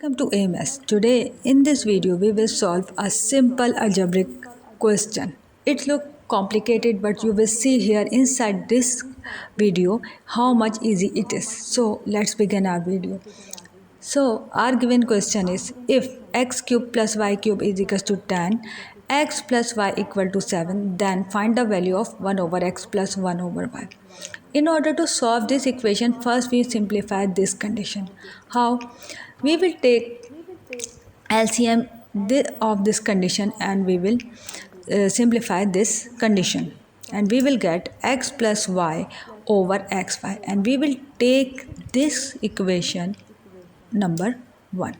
Welcome to AMS. Today in this video we will solve a simple algebraic question. It looks complicated but you will see here inside this video how much easy it is. So let's begin our video. So our given question is if x cube plus y cube is equal to 10, x plus y equal to 7, then find the value of 1 over x plus 1 over y. In order to solve this equation, first we simplify this condition. How? We will take LCM of this condition and we will simplify this condition. And we will get x plus y over xy. And we will take this equation number 1.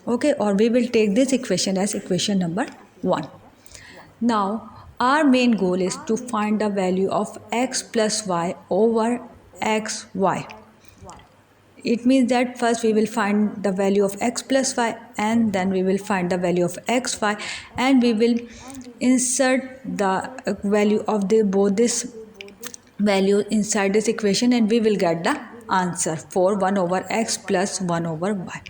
Okay, or we will take this equation as equation number 1. Now our main goal is to find the value of x plus y over xy. It means that first we will find the value of x plus y and then we will find the value of xy and we will insert the value of both this value inside this equation and we will get the answer for 1 over x plus 1 over y.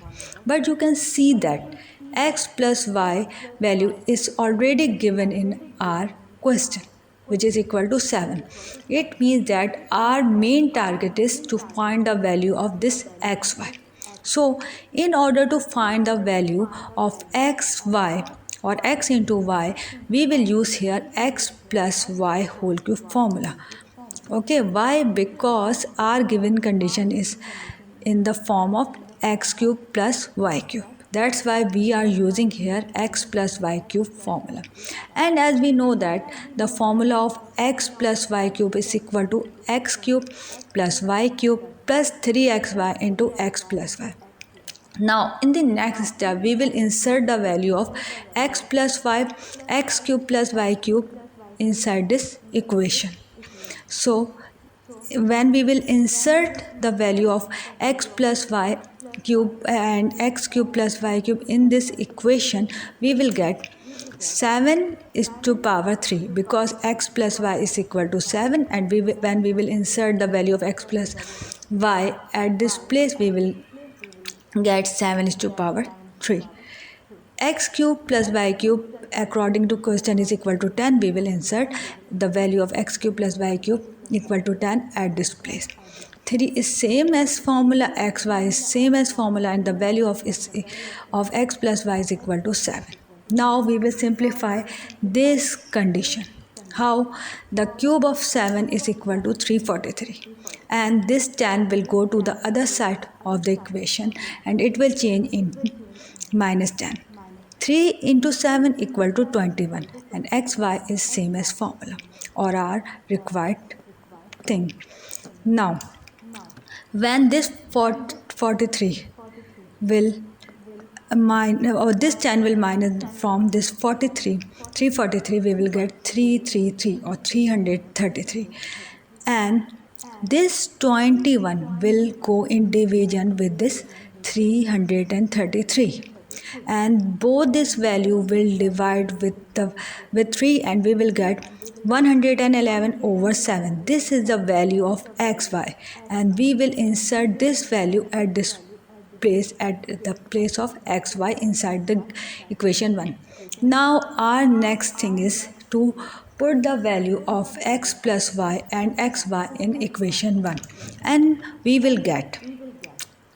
But you can see that x plus y value is already given in our question, which is equal to 7. It means that our main target is to find the value of this xy. So in order to find the value of xy or x into y, we will use here x plus y whole cube formula. Okay, why? Because our given condition is in the form of x cube plus y cube. That's why we are using here x plus y cube formula. And as we know that the formula of x plus y cube is equal to x cube plus y cube plus 3xy into x plus y. Now in the next step we will insert the value of x plus y, x cube plus y cube inside this equation. So when we will insert the value of x plus y cube and x cube plus y cube in this equation, we will get 7 is to power 3 because x plus y is equal to 7 and when we will insert the value of x plus y at this place, we will get 7 is to power 3. X cube plus y cube according to question is equal to 10. We will insert the value of x cube plus y cube equal to 10 at this place. 3 is same as formula, xy is same as formula and the value of x plus y is equal to 7. Now we will simplify this condition. How? The cube of 7 is equal to 343 and this 10 will go to the other side of the equation and it will change in minus 10. 3 into 7 equal to 21 and xy is same as formula or our required thing. Now when this 43 will this 10 will minus from this 343 we will get 333 or 333 and this 21 will go in division with this 333 and both this value will divide with 3 and we will get 111 over 7. This is the value of xy and we will insert this value at this place at the place of xy inside the equation 1. Now our next thing is to put the value of x plus y and xy in equation 1 and we will get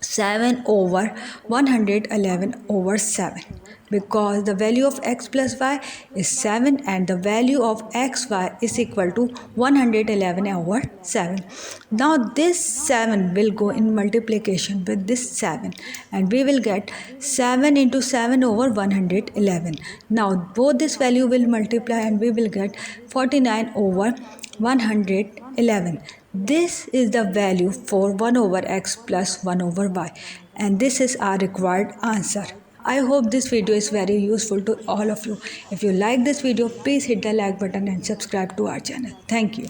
7 over 111 over 7 because the value of x plus y is 7 and the value of xy is equal to 111 over 7. Now this 7 will go in multiplication with this 7 and we will get 7 into 7 over 111. Now both this value will multiply and we will get 49 over 111. This is the value for 1 over x plus 1 over y and this is our required answer. I hope this video is very useful to all of you. If you like this video, please hit the like button and subscribe to our channel. Thank you.